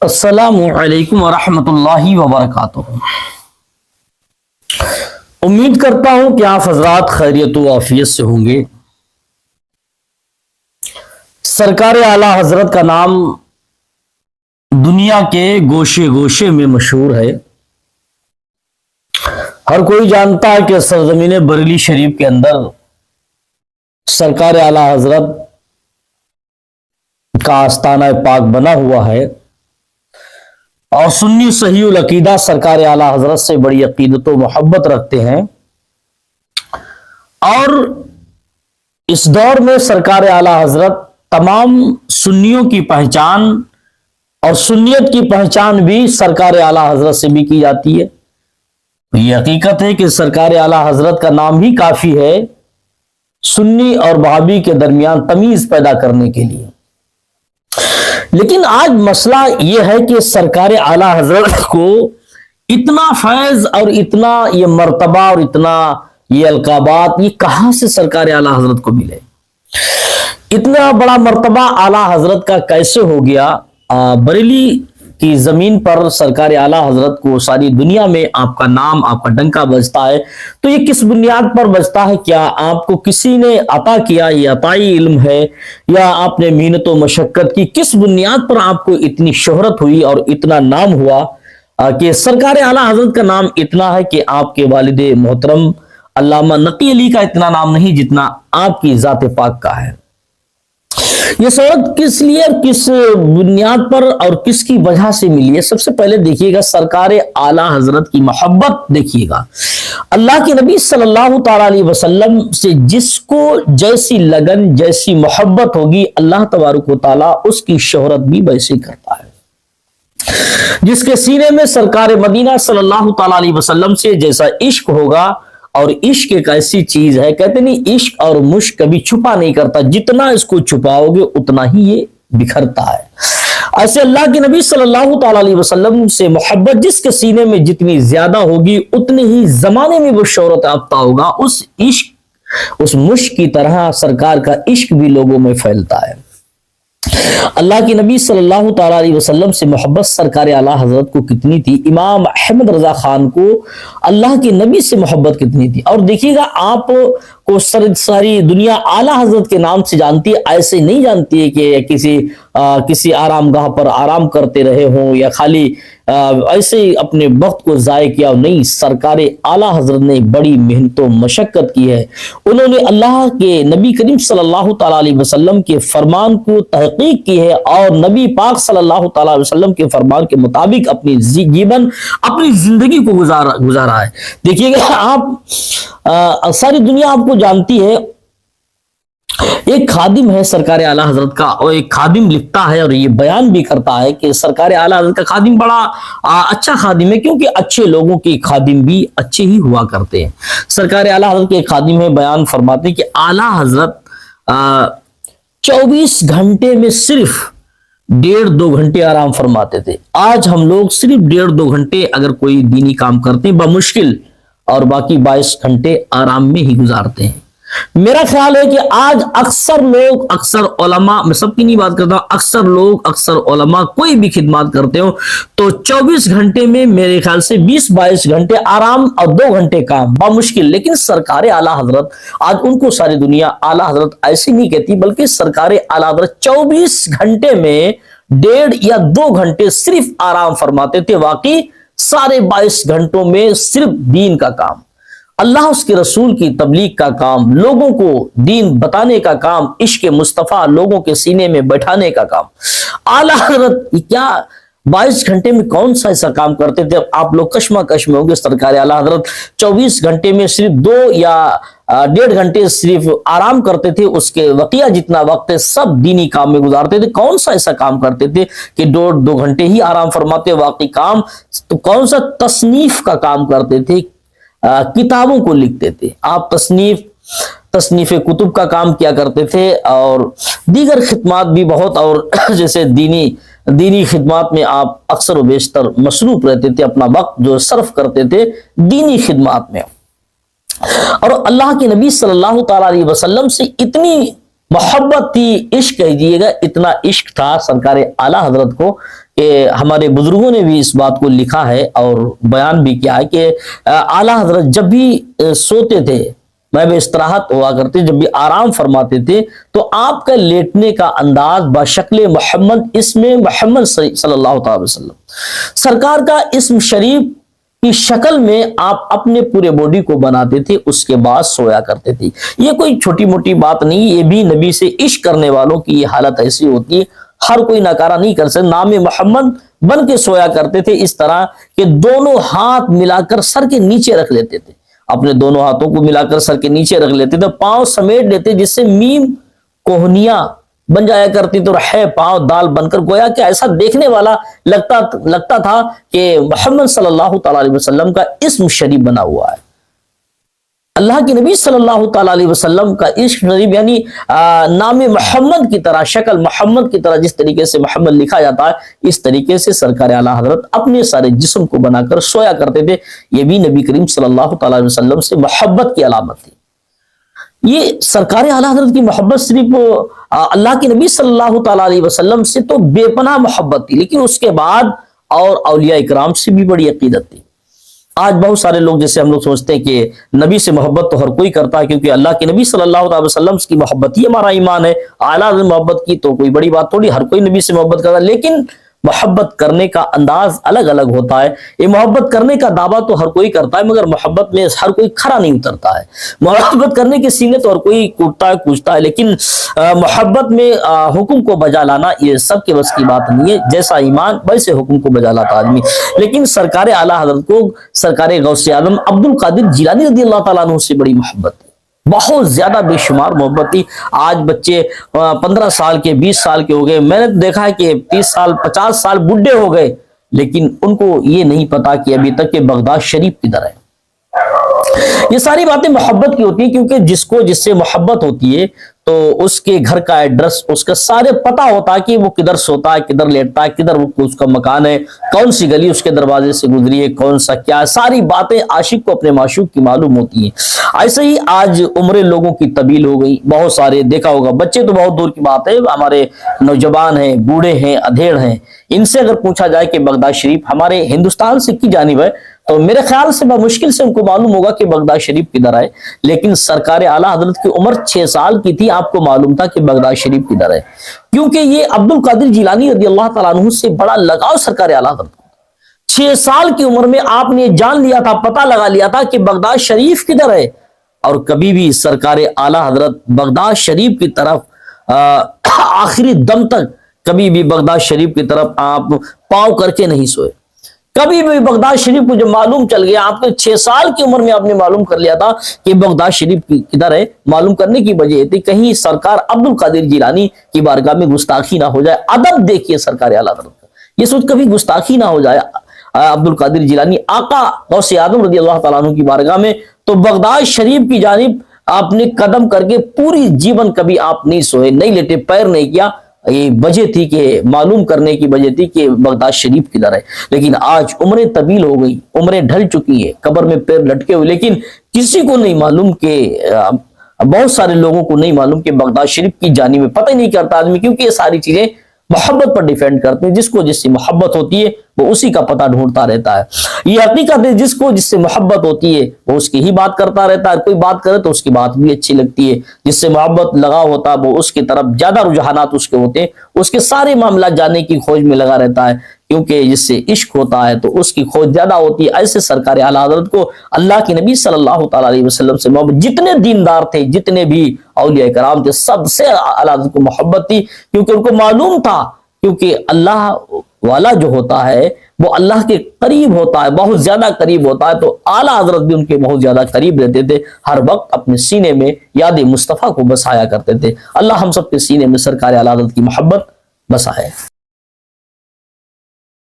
السلام علیکم ورحمۃ اللہ وبرکاتہ۔ امید کرتا ہوں کہ آپ حضرات خیریت و عافیت سے ہوں گے۔ سرکار اعلیٰ حضرت کا نام دنیا کے گوشے گوشے میں مشہور ہے۔ ہر کوئی جانتا ہے کہ سرزمین بریلی شریف کے اندر سرکار اعلیٰ حضرت کا آستانہ پاک بنا ہوا ہے، اور سنی صحیح العقیدہ سرکار اعلیٰ حضرت سے بڑی عقیدت و محبت رکھتے ہیں، اور اس دور میں سرکار اعلیٰ حضرت تمام سنیوں کی پہچان اور سنیت کی پہچان بھی سرکار اعلیٰ حضرت سے بھی کی جاتی ہے۔ یہ حقیقت ہے کہ سرکار اعلیٰ حضرت کا نام ہی کافی ہے سنی اور وہابی کے درمیان تمیز پیدا کرنے کے لیے۔ لیکن آج مسئلہ یہ ہے کہ سرکار اعلیٰ حضرت کو اتنا فیض اور اتنا یہ مرتبہ اور اتنا یہ القابات یہ کہاں سے سرکار اعلیٰ حضرت کو ملے؟ اتنا بڑا مرتبہ اعلیٰ حضرت کا کیسے ہو گیا؟ بریلی کی زمین پر سرکار اعلیٰ حضرت کو ساری دنیا میں آپ کا نام، آپ کا ڈنکا بجتا ہے، تو یہ کس بنیاد پر بجتا ہے؟ کیا آپ کو کسی نے عطا کیا، یہ عطائی علم ہے، یا آپ نے محنت و مشقت کی؟ کس بنیاد پر آپ کو اتنی شہرت ہوئی اور اتنا نام ہوا کہ سرکار اعلیٰ حضرت کا نام اتنا ہے کہ آپ کے والد محترم علامہ نقی علی کا اتنا نام نہیں جتنا آپ کی ذات پاک کا ہے؟ یہ شہرت کس لیے اور کس بنیاد پر اور کس کی وجہ سے ملی ہے؟ سب سے پہلے دیکھیے گا سرکار اعلیٰ حضرت کی محبت دیکھیے گا۔ اللہ کے نبی صلی اللہ تعالی علیہ وسلم سے جس کو جیسی لگن، جیسی محبت ہوگی، اللہ تبارک و تعالیٰ اس کی شہرت بھی ویسے کرتا ہے۔ جس کے سینے میں سرکار مدینہ صلی اللہ تعالی علیہ وسلم سے جیسا عشق ہوگا، اور عشق ایک ایسی چیز ہے، کہتے نہیں عشق اور مشق کبھی چھپا نہیں کرتا، جتنا اس کو چھپاؤ گے اتنا ہی یہ بکھرتا ہے۔ ایسے اللہ کے نبی صلی اللہ تعالی علیہ وسلم سے محبت جس کے سینے میں جتنی زیادہ ہوگی اتنی ہی زمانے میں وہ شہرت یافتہ ہوگا۔ اس عشق، اس مشق کی طرح سرکار کا عشق بھی لوگوں میں پھیلتا ہے۔ اللہ کے نبی صلی اللہ تعالی علیہ وسلم سے محبت سرکار اعلیٰ حضرت کو کتنی تھی؟ امام احمد رضا خان کو اللہ کے نبی سے محبت کتنی تھی؟ اور دیکھیے گا آپ کو ساری دنیا اعلیٰ حضرت کے نام سے جانتی ہے، ایسے نہیں جانتی ہے کہ کسی آرام گاہ پر آرام کرتے رہے ہوں یا خالی ایسے ہی اپنے وقت کو ضائع کیا۔ نہیں، سرکار اعلیٰ حضرت نے بڑی محنت و مشقت کی ہے۔ انہوں نے اللہ کے نبی کریم صلی اللہ تعالی علیہ وسلم کے فرمان کو تحقیق کی ہے، اور نبی پاک صلی اللہ تعالی علیہ وسلم کے فرمان کے مطابق اپنی جیون، اپنی زندگی کو گزارا ہے۔ دیکھیے گا آپ ساری دنیا آپ کو جانتی ہے، ایک خادم ہے سرکار اعلیٰ حضرت کا، اور ایک خادم لکھتا ہے اور یہ بیان بھی کرتا ہے کہ سرکار اعلیٰ حضرت کا خادم بڑا اچھا خادم ہے، کیونکہ اچھے لوگوں کے خادم بھی اچھے ہی ہوا کرتے ہیں۔ سرکار اعلیٰ حضرت کے ایک خادم ہے، بیان فرماتے ہیں کہ اعلیٰ حضرت 24 گھنٹے میں صرف 1.5-2 گھنٹے آرام فرماتے تھے۔ آج ہم لوگ صرف 1.5-2 گھنٹے اگر کوئی دینی کام کرتے ہیں بمشکل، اور باقی 22 گھنٹے آرام میں ہی گزارتے ہیں۔ میرا خیال ہے کہ آج اکثر لوگ، اکثر علماء، میں سب کی نہیں بات کرتا ہوں، اکثر لوگ، اکثر علماء کوئی بھی خدمات کرتے ہو تو 24 گھنٹے میں میرے خیال سے 20-22 گھنٹے آرام اور 2 گھنٹے کام بمشکل۔ لیکن سرکار اعلیٰ حضرت، آج ان کو ساری دنیا اعلیٰ حضرت ایسی نہیں کہتی، بلکہ سرکار اعلیٰ حضرت 24 گھنٹے میں 1.5 یا 2 گھنٹے صرف آرام فرماتے تھے۔ واقعی سارے 22 گھنٹوں میں صرف دین کا کام، اللہ اس کے رسول کی تبلیغ کا کام، لوگوں کو دین بتانے کا کام، عشق مصطفیٰ لوگوں کے سینے میں بیٹھانے کا کام۔ اعلیٰ حضرت کیا 22 گھنٹے میں کون سا ایسا کام کرتے تھے؟ آپ لوگ کشمکش میں ہوں گے۔ سرکار اعلیٰ حضرت 24 گھنٹے میں صرف 2 یا 1.5 گھنٹے صرف آرام کرتے تھے، اس کے بقیہ جتنا وقت ہے سب دینی کام میں گزارتے تھے۔ کون سا ایسا کام کرتے تھے کہ 1.5-2 گھنٹے ہی آرام فرماتے؟ واقعی کام تو کون سا؟ تصنیف کا کام کرتے تھے، کتابوں کو لکھتے تھے۔ آپ تصنیف کتب کا کام کیا کرتے تھے، اور دیگر خدمات بھی بہت، اور جیسے دینی خدمات میں آپ اکثر و بیشتر مصروف رہتے تھے، اپنا وقت جو صرف کرتے تھے دینی خدمات میں۔ اور اللہ کے نبی صلی اللہ تعالی علیہ وسلم سے اتنی محبت تھی، عشق کہیے گا، اتنا عشق تھا سرکار اعلیٰ حضرت کو کہ ہمارے بزرگوں نے بھی اس بات کو لکھا ہے اور بیان بھی کیا ہے کہ اعلیٰ حضرت جب بھی سوتے تھے، میں بھی استراحت ہوا کرتے، جب بھی آرام فرماتے تھے تو آپ کا لیٹنے کا انداز بشکل محمد، اسم محمد صلی اللہ تعالی وسلم، سرکار کا اسم شریف کی شکل میں آپ اپنے پورے باڈی کو بناتے تھے، اس کے بعد سویا کرتے تھے۔ یہ کوئی چھوٹی موٹی بات نہیں، یہ بھی نبی سے عشق کرنے والوں کی یہ حالت ایسی ہوتی ہے، ہر کوئی نکارہ نہیں کر سکتا۔ نام محمد بن کے سویا کرتے تھے اس طرح کہ دونوں ہاتھ ملا کر سر کے نیچے رکھ لیتے تھے، اپنے دونوں ہاتھوں کو ملا کر سر کے نیچے رکھ لیتے تھے، پاؤں سمیٹ لیتے، جس سے میم کوہنیاں بن جایا کرتی تو ہے پاؤں دال بن کر، گویا کہ ایسا دیکھنے والا لگتا تھا کہ محمد صلی اللہ تعالی علیہ وسلم کا اسم شریف بنا ہوا ہے۔ اللہ کے نبی صلی اللہ تعالی علیہ وسلم کا اسم شریف یعنی نام محمد کی طرح، شکل محمد کی طرح جس طریقے سے محمد لکھا جاتا ہے، اس طریقے سے سرکار اعلیٰ حضرت اپنے سارے جسم کو بنا کر سویا کرتے تھے۔ یہ بھی نبی کریم صلی اللہ تعالی علیہ وسلم سے محبت کی علامت تھی۔ یہ سرکار اعلیٰ حضرت کی محبت صرف اللہ کے نبی صلی اللہ تعالی علیہ وسلم سے تو بے پناہ محبت تھی، لیکن اس کے بعد اور اولیاء اکرام سے بھی بڑی عقیدت تھی۔ آج بہت سارے لوگ جیسے ہم لوگ سوچتے ہیں کہ نبی سے محبت تو ہر کوئی کرتا ہے، کیونکہ اللہ کے نبی صلی اللہ علیہ وسلم کی محبت ہی ہمارا ایمان ہے، اعلیٰ حضرت محبت کی تو کوئی بڑی بات تھوڑی، ہر کوئی نبی سے محبت کرتا ہے، لیکن محبت کرنے کا انداز الگ الگ ہوتا ہے۔ یہ محبت کرنے کا دعویٰ تو ہر کوئی کرتا ہے، مگر محبت میں ہر کوئی کھڑا نہیں اترتا ہے۔ محبت کرنے کے سینے تو ہر کوئی کوٹتا ہے کوچتا ہے، لیکن محبت میں حکم کو بجا لانا یہ سب کے بس کی بات نہیں ہے۔ جیسا ایمان ویسے حکم کو بجا لاتا آدمی۔ لیکن سرکار اعلیٰ حضرت کو سرکار غوث اعظم عبد القادر جیلانی رضی اللہ تعالیٰ عنہ سے بڑی محبت ہے، بہت زیادہ بے شمار محبت تھی۔ آج بچے 15 سال کے 20 سال کے ہو گئے، میں نے دیکھا ہے کہ 30 سال 50 سال بڈھے ہو گئے، لیکن ان کو یہ نہیں پتا کہ ابھی تک کہ بغداد شریف کدھر ہے۔ یہ ساری باتیں محبت کی ہوتی ہیں، کیونکہ جس سے محبت ہوتی ہے تو اس کے گھر کا ایڈریس، اس کا سارے پتہ ہوتا ہے کہ وہ کدھر سوتا ہے، کدھر لیٹتا ہے، کدھر اس کا مکان ہے، کون سی گلی اس کے دروازے سے گزری ہے، کون سا کیا ہے، ساری باتیں عاشق کو اپنے معشوق کی معلوم ہوتی ہیں۔ ایسے ہی آج عمریں لوگوں کی طویل ہو گئی، بہت سارے دیکھا ہوگا، بچے تو بہت دور کی بات ہے، ہمارے نوجوان ہیں، بوڑھے ہیں، ادھیڑ ہیں، ان سے اگر پوچھا جائے کہ بغداد شریف ہمارے ہندوستان سے کی جانب ہے تو میرے خیال سے مشکل سے ان کو معلوم ہوگا کہ بغداد شریف کدھر ہے۔ لیکن سرکار اعلیٰ حضرت کی عمر 6 سال کی تھی، آپ کو معلوم تھا کہ بغداد شریف کدھر ہے، کیونکہ یہ عبد القادر جیلانی رضی اللہ تعالیٰ عنہ سے بڑا لگاؤ سرکار اعلیٰ حضرت کو۔ 6 سال کی عمر میں آپ نے جان لیا تھا، پتہ لگا لیا تھا کہ بغداد شریف کدھر ہے، اور کبھی بھی سرکار اعلیٰ حضرت بغداد شریف کی طرف آخری دم تک کبھی بھی بغداد شریف کی طرف آپ پاؤں کر کے نہیں سوئے۔ کبھی بھی بغداد شریف کو جب معلوم چل گیا، آپ نے 6 سال کی عمر میں آپ نے معلوم کر لیا تھا کہ بغداد شریف کدھر ہے، معلوم کرنے کی وجہ تھی کہیں سرکار عبد القادر جیلانی کی بارگاہ میں گستاخی نہ ہو جائے۔ ادب دیکھیے سرکار اعلیٰ حضرت کا، یہ سوچ کبھی گستاخی نہ ہو جائے عبد القادر جیلانی آقا غوث اعظم رضی اللہ تعالیٰ عنہ کی بارگاہ میں، تو بغداد شریف کی جانب آپ نے قدم کر کے پوری جیون کبھی آپ نہیں سوئے، نہیں لیٹے، پیر نہیں کیا۔ یہ وجہ تھی کہ معلوم کرنے کی وجہ تھی کہ بغداد شریف کدھر ہے۔ لیکن آج عمریں طویل ہو گئی، عمریں ڈھل چکی ہیں، قبر میں پیر لٹکے ہوئے، لیکن کسی کو نہیں معلوم کہ بہت سارے لوگوں کو نہیں معلوم کہ بغداد شریف کی جانب میں، پتہ ہی نہیں کرتا آدمی، کیونکہ یہ ساری چیزیں محبت پر ڈیپینڈ کرتے ہیں۔ جس کو جس سے محبت ہوتی ہے وہ اسی کا پتہ ڈھونڈتا رہتا ہے۔ یہ حقیقت ہے، جس کو جس سے محبت ہوتی ہے وہ اس کی ہی بات کرتا رہتا ہے، کوئی بات کرے تو اس کی بات بھی اچھی لگتی ہے۔ جس سے محبت لگا ہوتا ہے وہ اس کی طرف زیادہ رجحانات اس کے ہوتے ہیں، اس کے سارے معاملات جاننے کی کھوج میں لگا رہتا ہے، کیونکہ جس سے عشق ہوتا ہے تو اس کی کھوج زیادہ ہوتی ہے۔ ایسے سرکار اعلیٰ حضرت کو اللہ کے نبی صلی اللہ تعالی علیہ وسلم سے محبت، جتنے دیندار تھے، جتنے بھی اولیاء کرام تھے، سب سے اعلیٰ حضرت کو محبت تھی، کیونکہ ان کو معلوم تھا، کیونکہ اللہ والا جو ہوتا ہے وہ اللہ کے قریب ہوتا ہے، بہت زیادہ قریب ہوتا ہے، تو اعلیٰ حضرت بھی ان کے بہت زیادہ قریب رہتے تھے، ہر وقت اپنے سینے میں یاد مصطفیٰ کو بسایا کرتے تھے۔ اللہ ہم سب کے سینے میں سرکار اعلیٰ حضرت کی محبت بسائے۔